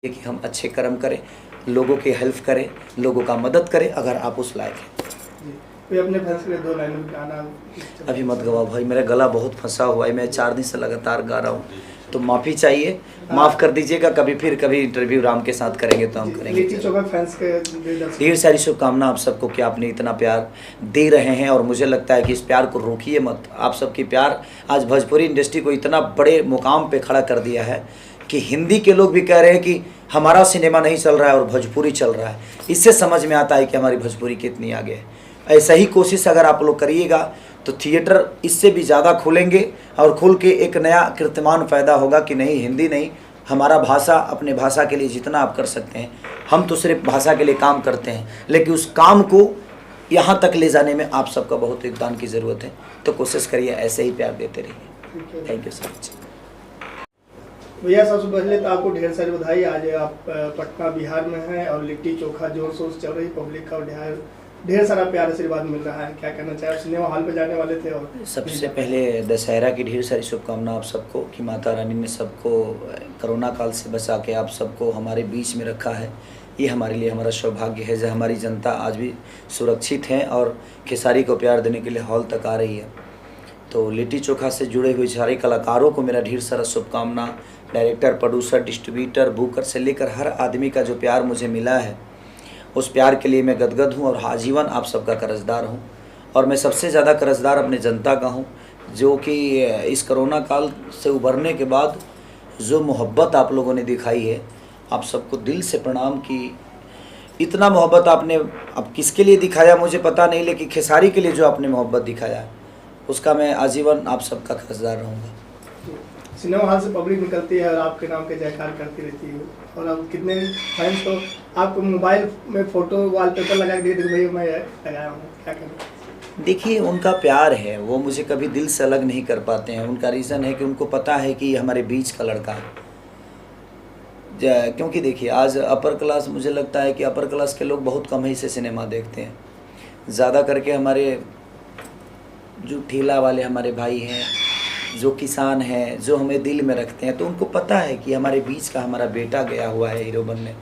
कि हम अच्छे कर्म करें, लोगों की हेल्प करें, लोगों का मदद करें अगर आप उस लायक हैं। कोई अपने फैंस के लिए 2 लाइन में गाना अभी मत गवाओ भाई, मेरा गला बहुत फंसा हुआ है, मैं 4 दिन से लगातार गा रहा हूँ, तो माफ़ी चाहिए, माफ़ कर दीजिएगा। कभी इंटरव्यू राम के साथ करेंगे तो हम करेंगे। लिट्टी चोखा फैंस के ढेर सारी शुभकामना आप सबको कि आपने इतना प्यार दे रहे हैं, और मुझे लगता है कि इस प्यार को रोकिए मत। आप सबकी प्यार आज भोजपुरी इंडस्ट्री को इतना बड़े मुकाम पे खड़ा कर दिया है कि हिंदी के लोग भी कह रहे हैं कि हमारा सिनेमा नहीं चल रहा है और भोजपुरी चल रहा है। इससे समझ में आता है कि हमारी भोजपुरी कितनी आगे है। ऐसा ही कोशिश अगर आप लोग करिएगा तो थिएटर इससे भी ज़्यादा खुलेंगे, और खुल के एक नया कीर्तिमान पैदा होगा कि नहीं, हिंदी नहीं, हमारा भाषा, अपने भाषा के लिए जितना आप कर सकते हैं। हम तो सिर्फ भाषा के लिए काम करते हैं, लेकिन उस काम को यहाँ तक ले जाने में आप सबका बहुत योगदान की ज़रूरत है। तो कोशिश करिए, ऐसे ही प्यार देते रहिए। थैंक यू सो मच भैया। सबसे पहले तो आपको ढेर सारी बधाई। आज आप पटना बिहार में हैं और लिट्टी चोखा जोर शोर से चल रही, पब्लिक का ढेर सारा प्यार आशीर्वाद मिल रहा है। क्या कहना चाहिए? आप सिनेमा हॉल पे जाने वाले थे। और सबसे पहले दशहरा की ढेर सारी शुभकामना आप सबको कि माता रानी ने सबको कोरोना काल से बचा के आप सबको हमारे बीच में रखा है। ये हमारे लिए हमारा सौभाग्य है जो हमारी जनता आज भी सुरक्षित है और खेसारी को प्यार देने के लिए हॉल तक आ रही है। तो लिट्टी चोखा से जुड़े हुए सारे कलाकारों को मेरा ढेर सारा शुभकामना। डायरेक्टर, प्रोड्यूसर, डिस्ट्रीब्यूटर, बुकर से लेकर हर आदमी का जो प्यार मुझे मिला है, उस प्यार के लिए मैं गदगद हूँ और आजीवन आप सबका कर्जदार हूँ। और मैं सबसे ज़्यादा कर्जदार अपने जनता का हूँ, जो कि इस कोरोना काल से उभरने के बाद जो मोहब्बत आप लोगों ने दिखाई है, आप सबको दिल से प्रणाम। कि इतना मोहब्बत आपने अब किसके लिए दिखाया मुझे पता नहीं, लेकिन खेसारी के लिए जो आपने मोहब्बत दिखाया उसका मैं आजीवन आप सबका कर्जदार रहूँगा। सिनेमा हॉल से पब्लिक निकलती है और आपके नाम के जयकार करती रहती है, और अब कितने फैंस तो आपको मोबाइल में फ़ोटो वॉलपेपर लगा के दे भैया मैं लगाया हूँ। क्या करें? देखिए, उनका प्यार है, वो मुझे कभी दिल से अलग नहीं कर पाते हैं। उनका रीज़न है कि उनको पता है कि हमारे बीच का लड़का है। क्योंकि देखिए, आज अपर क्लास, मुझे लगता है कि अपर क्लास के लोग बहुत कम ही से सिनेमा देखते हैं। ज़्यादा करके हमारे जो ठेला वाले हमारे भाई हैं, जो किसान हैं, जो हमें दिल में रखते हैं, तो उनको पता है कि हमारे बीच का हमारा बेटा गया हुआ है हीरो बनने,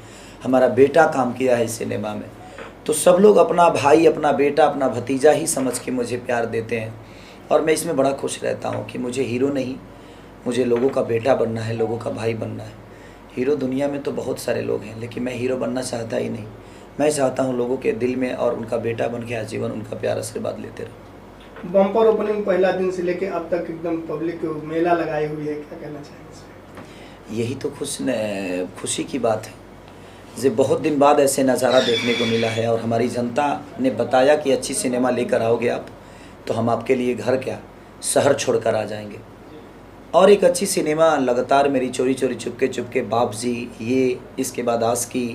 हमारा बेटा काम किया है सिनेमा में। तो सब लोग अपना भाई, अपना बेटा, अपना भतीजा ही समझ के मुझे प्यार देते हैं, और मैं इसमें बड़ा खुश रहता हूँ कि मुझे हीरो नहीं, मुझे लोगों का बेटा बनना है, लोगों का भाई बनना है। हीरो दुनिया में तो बहुत सारे लोग हैं, लेकिन मैं हीरो बनना चाहता ही नहीं। मैं चाहता हूँ लोगों के दिल में और उनका बेटा बन के आजीवन उनका प्यार आशीर्वाद लेते रहूँ। बम्पर ओपनिंग पहला दिन से लेके अब तक एकदम पब्लिक मेला लगाई हुई है, क्या कहना चाहेंगे? यही तो खुशी की बात है जो बहुत दिन बाद ऐसे नज़ारा देखने को मिला है, और हमारी जनता ने बताया कि अच्छी सिनेमा लेकर आओगे आप तो हम आपके लिए घर क्या शहर छोड़कर आ जाएंगे। और एक अच्छी सिनेमा लगातार मेरी चोरी चोरी चुपके चुपके, बाप जी, ये, इसके बाद आस्की,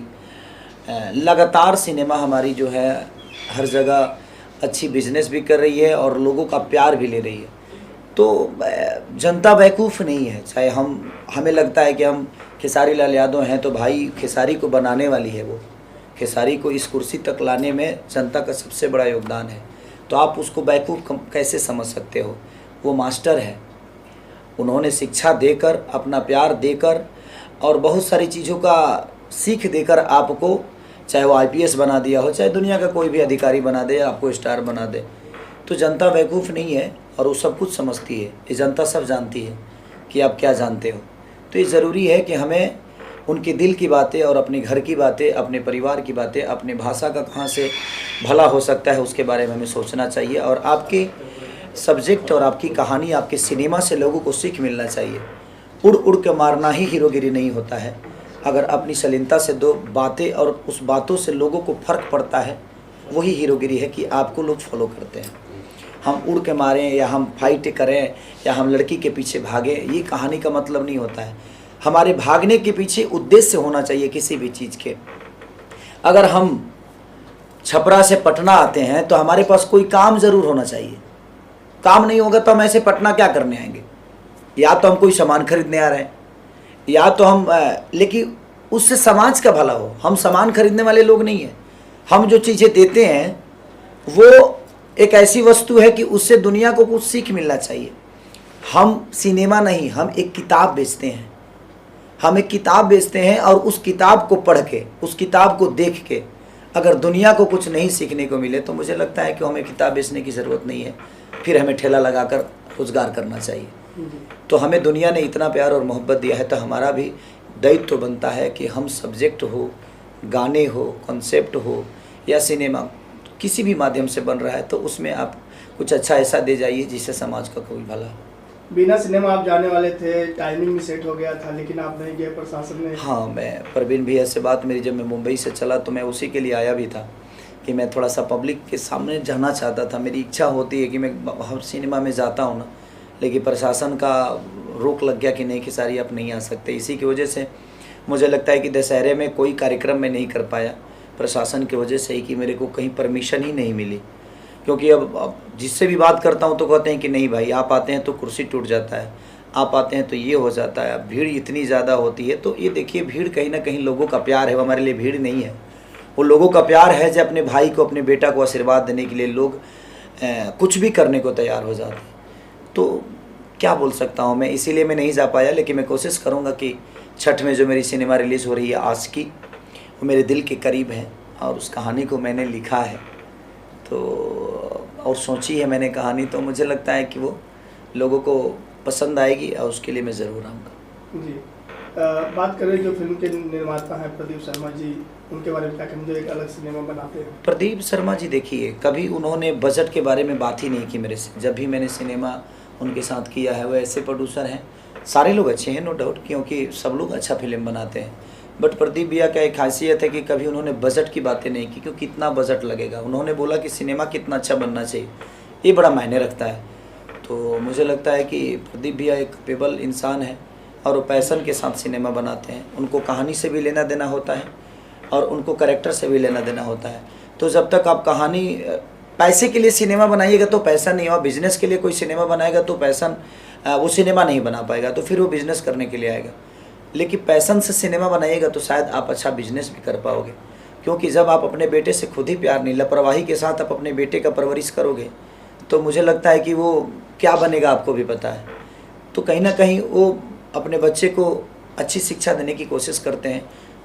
लगातार सिनेमा हमारी जो है हर जगह अच्छी बिजनेस भी कर रही है और लोगों का प्यार भी ले रही है। तो जनता बेवकूफ़ नहीं है। चाहे हमें लगता है कि हम खेसारी लाल यादव हैं, तो भाई खेसारी को बनाने वाली है वो। खेसारी को इस कुर्सी तक लाने में जनता का सबसे बड़ा योगदान है। तो आप उसको बेवकूफ़ कैसे समझ सकते हो? वो मास्टर है, उन्होंने शिक्षा देकर, अपना प्यार देकर और बहुत सारी चीज़ों का सीख देकर आपको, चाहे वो IPS बना दिया हो, चाहे दुनिया का कोई भी अधिकारी बना दे, आपको स्टार बना दे। तो जनता बेवकूफ़ नहीं है और वो सब कुछ समझती है। ये जनता सब जानती है कि आप क्या जानते हो। तो ये ज़रूरी है कि हमें उनके दिल की बातें और अपने घर की बातें, अपने परिवार की बातें, अपने भाषा का कहाँ से भला हो सकता है उसके बारे में हमें सोचना चाहिए। और आपके सब्जेक्ट और आपकी कहानी, आपके सिनेमा से लोगों को सीख मिलना चाहिए। उड़ उड़ के मारना ही हीरोगिरी नहीं होता है। अगर अपनी शालीनता से दो बातें और उस बातों से लोगों को फ़र्क पड़ता है, वही हीरोगिरी है कि आपको लोग फॉलो करते हैं। हम उड़ के मारें या हम फाइट करें या हम लड़की के पीछे भागें, ये कहानी का मतलब नहीं होता है। हमारे भागने के पीछे उद्देश्य होना चाहिए किसी भी चीज़ के। अगर हम छपरा से पटना आते हैं तो हमारे पास कोई काम ज़रूर होना चाहिए। काम नहीं होगा तो हम ऐसे पटना क्या करने आएंगे? या तो हम कोई सामान खरीदने आ रहे हैं, या तो हम लेकिन उससे समाज का भला हो। हम सामान खरीदने वाले लोग नहीं हैं। हम जो चीज़ें देते हैं वो एक ऐसी वस्तु है कि उससे दुनिया को कुछ सीख मिलना चाहिए। हम सिनेमा नहीं, हम एक किताब बेचते हैं। हम एक किताब बेचते हैं और उस किताब को पढ़ के, उस किताब को देख के अगर दुनिया को कुछ नहीं सीखने को मिले तो मुझे लगता है कि हमें किताब बेचने की ज़रूरत नहीं है, फिर हमें ठेला लगाकर रोज़गार करना चाहिए। तो हमें दुनिया ने इतना प्यार और मोहब्बत दिया है, तो हमारा भी दायित्व तो बनता है कि हम सब्जेक्ट हो, गाने हो, कॉन्सेप्ट हो या सिनेमा किसी भी माध्यम से बन रहा है तो उसमें आप कुछ अच्छा ऐसा दे जाइए जिससे समाज का कोई भला हो। बिना सिनेमा आप जाने वाले थे, टाइमिंग भी सेट हो गया था, लेकिन आप नहीं गए, प्रशासन ने। हाँ, मैं परवीन भैया से बात मेरी जब मैं मुंबई से चला तो मैं उसी के लिए आया भी था कि मैं थोड़ा सा पब्लिक के सामने जाना चाहता था। मेरी इच्छा होती है कि मैं हर सिनेमा में जाता हूँ ना, लेकिन प्रशासन का रोक लग गया कि नहीं खेसारी आप नहीं आ सकते। इसी की वजह से मुझे लगता है कि दशहरे में कोई कार्यक्रम मैं नहीं कर पाया, प्रशासन की वजह से ही, कि मेरे को कहीं परमिशन ही नहीं मिली। क्योंकि अब जिससे भी बात करता हूँ तो कहते हैं कि नहीं भाई, आप आते हैं तो कुर्सी टूट जाता है, आप आते हैं तो ये हो जाता है, अब भीड़ इतनी ज़्यादा होती है। तो ये देखिए, भीड़ कहीं ना कहीं लोगों का प्यार है, वो हमारे लिए भीड़ नहीं है, वो लोगों का प्यार है जो अपने भाई को, अपने बेटा को आशीर्वाद देने के लिए लोग कुछ भी करने को तैयार हो जाते हैं। तो क्या बोल सकता हूँ मैं, इसीलिए मैं नहीं जा पाया। लेकिन मैं कोशिश करूँगा कि छठ में जो मेरी सिनेमा रिलीज़ हो रही है आशिकी, वो मेरे दिल के करीब है और उस कहानी को मैंने लिखा है तो और सोची है मैंने कहानी, तो मुझे लगता है कि वो लोगों को पसंद आएगी और उसके लिए मैं ज़रूर आऊँगा। जी, बात करें जो फिल्म के निर्माता हैं प्रदीप शर्मा जी, उनके बारे में क्या कहें, जो एक अलग सिनेमा बनाते हैं? प्रदीप शर्मा जी, देखिए, कभी उन्होंने बजट के बारे में बात ही नहीं की मेरे से। जब भी मैंने सिनेमा उनके साथ किया है, वो ऐसे प्रोड्यूसर हैं, सारे लोग अच्छे हैं नो डाउट, क्योंकि सब लोग अच्छा फिल्म बनाते हैं, बट प्रदीप भैया का एक खासियत है कि कभी उन्होंने बजट की बातें नहीं की, क्योंकि कितना बजट लगेगा। उन्होंने बोला कि सिनेमा कितना अच्छा बनना चाहिए, ये बड़ा मायने रखता है। तो मुझे लगता है कि प्रदीप भैया एक कैपेबल इंसान है और वो पैशन के साथ सिनेमा बनाते हैं। उनको कहानी से भी लेना देना होता है और उनको कैरेक्टर से भी लेना देना होता है। तो जब तक आप कहानी, पैसे के लिए सिनेमा बनाइएगा तो पैसा नहीं, और बिजनेस के लिए कोई सिनेमा बनाएगा तो पैसन, वो सिनेमा नहीं बना पाएगा, तो फिर वो बिजनेस करने के लिए आएगा। लेकिन पैसन से सिनेमा बनाइएगा तो शायद आप अच्छा बिजनेस भी कर पाओगे, क्योंकि जब आप अपने बेटे से खुद ही प्यार नहीं, लापरवाही के साथ आप अपने बेटे का परवरिश करोगे तो मुझे लगता है कि वो क्या बनेगा आपको भी पता है। तो कहीं ना कहीं वो अपने बच्चे को अच्छी शिक्षा देने की कोशिश करते हैं,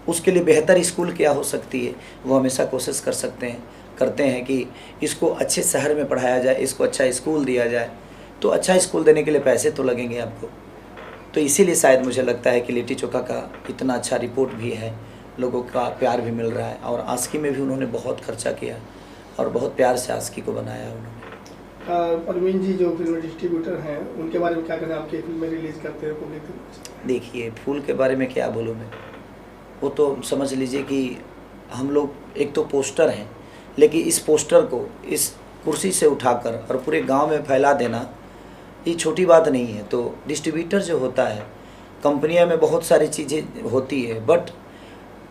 उसके लिए बेहतर स्कूल क्या हो सकती है वो हमेशा कोशिश करते हैं कि इसको अच्छे शहर में पढ़ाया जाए, इसको अच्छा स्कूल दिया जाए। तो अच्छा स्कूल देने के लिए पैसे तो लगेंगे आपको, तो इसीलिए शायद मुझे लगता है कि लिट्टी चोखा का इतना अच्छा रिपोर्ट भी है, लोगों का प्यार भी मिल रहा है। और आशिकी में भी उन्होंने बहुत खर्चा किया और बहुत प्यार से आशिकी को बनाया उन्होंने। परवीन जी जो फिल्म डिस्ट्रीब्यूटर हैं, उनके बारे में क्या कहना, आपकी फिल्में रिलीज़ करते हैं पब्लिक? देखिए, फूल के बारे में क्या बोलूँ मैं, वो तो समझ लीजिए कि हम लोग एक तो पोस्टर हैं, लेकिन इस पोस्टर को इस कुर्सी से उठाकर और पूरे गांव में फैला देना ये छोटी बात नहीं है। तो डिस्ट्रीब्यूटर जो होता है, कंपनियां में बहुत सारी चीज़ें होती है, बट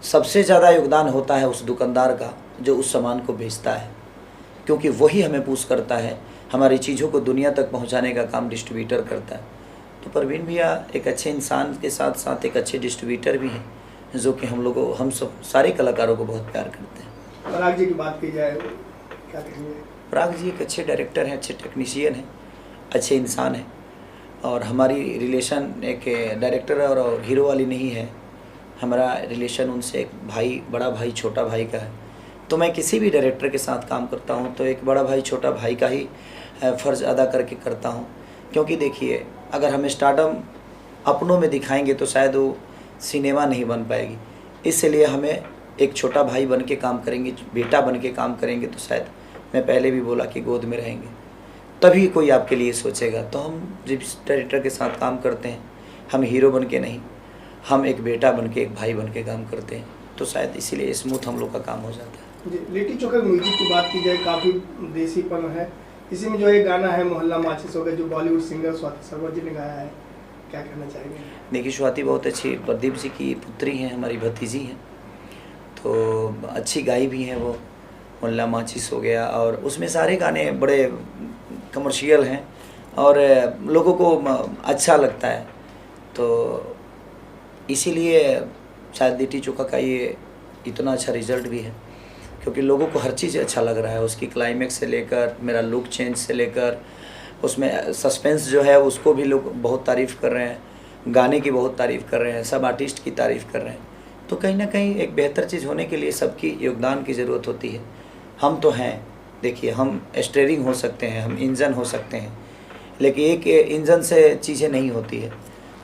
सबसे ज़्यादा योगदान होता है उस दुकानदार का जो उस सामान को बेचता है, क्योंकि वही हमें पुश करता है, हमारी चीज़ों को दुनिया तक पहुंचाने का काम डिस्ट्रीब्यूटर करता है। तो परवीन भैया एक अच्छे इंसान के साथ साथ एक अच्छे डिस्ट्रीब्यूटर भी हैं, जो कि हम सब सारे कलाकारों को बहुत प्यार करते हैं। पराग जी की बात की जाए, क्या कहेंगे? पराग जी एक अच्छे डायरेक्टर हैं, अच्छे टेक्नीशियन हैं, अच्छे इंसान हैं। और हमारी रिलेशन एक डायरेक्टर और हीरो वाली नहीं है, हमारा रिलेशन उनसे एक भाई, बड़ा भाई छोटा भाई का है। तो मैं किसी भी डायरेक्टर के साथ काम करता हूँ तो एक बड़ा भाई छोटा भाई का ही फ़र्ज़ अदा करके करता हूँ, क्योंकि देखिए, अगर हम स्टारडम अपनों में दिखाएंगे तो शायद वो सिनेमा नहीं बन पाएगी। इसलिए हमें एक छोटा भाई बन के काम करेंगे, बेटा बन के काम करेंगे तो शायद, मैं पहले भी बोला कि गोद में रहेंगे, तभी कोई आपके लिए सोचेगा। तो हम जिस डायरेक्टर के साथ काम करते हैं, हम हीरो बन के नहीं, हम एक बेटा बन के, एक भाई बन के काम करते हैं, तो शायद इसीलिए स्मूथ हम लोग का काम हो जाता है। जी, लिट्टी चोखा म्यूजिक की बात की जाए, काफ़ी देसीपन है इसी में। जो एक गाना है मोहल्ला माचिस हो गया, जो बॉलीवुड सिंगर स्वाति शर्मा जी ने गाया है, क्या कहना चाहेंगे? देखिए, स्वाति बहुत अच्छी प्रदीप जी की पुत्री हैं, हमारी भतीजी हैं, तो अच्छी गाई भी हैं वो। मोहल्ला माचिस हो गया, और उसमें सारे गाने बड़े कमर्शियल हैं और लोगों को अच्छा लगता है, तो इसीलिए शायद लिट्टी चोखा का ये इतना अच्छा रिज़ल्ट भी है, क्योंकि लोगों को हर चीज़ अच्छा लग रहा है। उसकी क्लाइमेक्स से लेकर, मेरा लुक चेंज से लेकर, उसमें सस्पेंस जो है उसको भी लोग बहुत तारीफ़ कर रहे हैं। गाने की बहुत तारीफ़ कर रहे हैं, सब आर्टिस्ट की तारीफ़ कर रहे हैं। तो कहीं ना कहीं एक बेहतर चीज़ होने के लिए सबकी योगदान की ज़रूरत होती है। हम तो हैं, देखिए हम स्टीयरिंग हो सकते हैं, हम इंजन हो सकते हैं, लेकिन एक इंजन से चीज़ें नहीं होती है,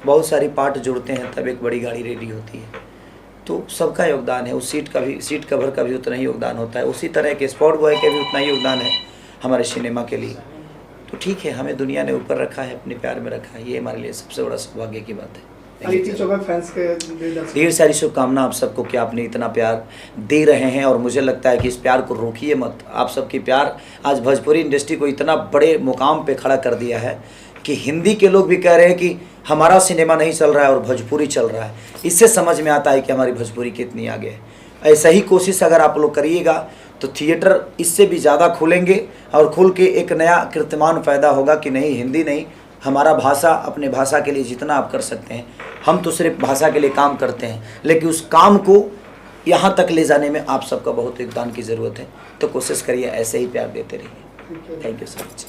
बहुत सारी पार्ट जुड़ते हैं तब एक बड़ी गाड़ी रेडी होती है। तो सबका योगदान है, उस सीट कवर का भी उतना ही योगदान होता है, उसी तरह के स्पॉट बॉय के भी उतना ही योगदान है हमारे सिनेमा के लिए। तो ठीक है, हमें दुनिया ने ऊपर रखा है, अपने प्यार में रखा है, ये हमारे लिए सबसे बड़ा सौभाग्य की बात है। लिट्टी चोखा फैंस के ढेर सारी शुभकामना आप सबको कि आपने इतना प्यार दे रहे हैं, और मुझे लगता है कि इस प्यार को रोकिए मत। आप सबकी प्यार आज भोजपुरी इंडस्ट्री को इतना बड़े मुकाम पे खड़ा कर दिया है कि हिंदी के लोग भी कह रहे हैं कि हमारा सिनेमा नहीं चल रहा है और भोजपुरी चल रहा है। इससे समझ में आता है कि हमारी भोजपुरी कितनी आगे है। ऐसा ही कोशिश अगर आप लोग करिएगा तो थिएटर इससे भी ज़्यादा खुलेंगे, और खुल के एक नया कीर्तिमान पैदा होगा कि नहीं, हिंदी नहीं, हमारा भाषा, अपने भाषा के लिए जितना आप कर सकते हैं। हम तो सिर्फ भाषा के लिए काम करते हैं, लेकिन उस काम को यहाँ तक ले जाने में आप सबका बहुत योगदान की ज़रूरत है। तो कोशिश करिए, ऐसे ही प्यार देते रहिए। Thank you so much.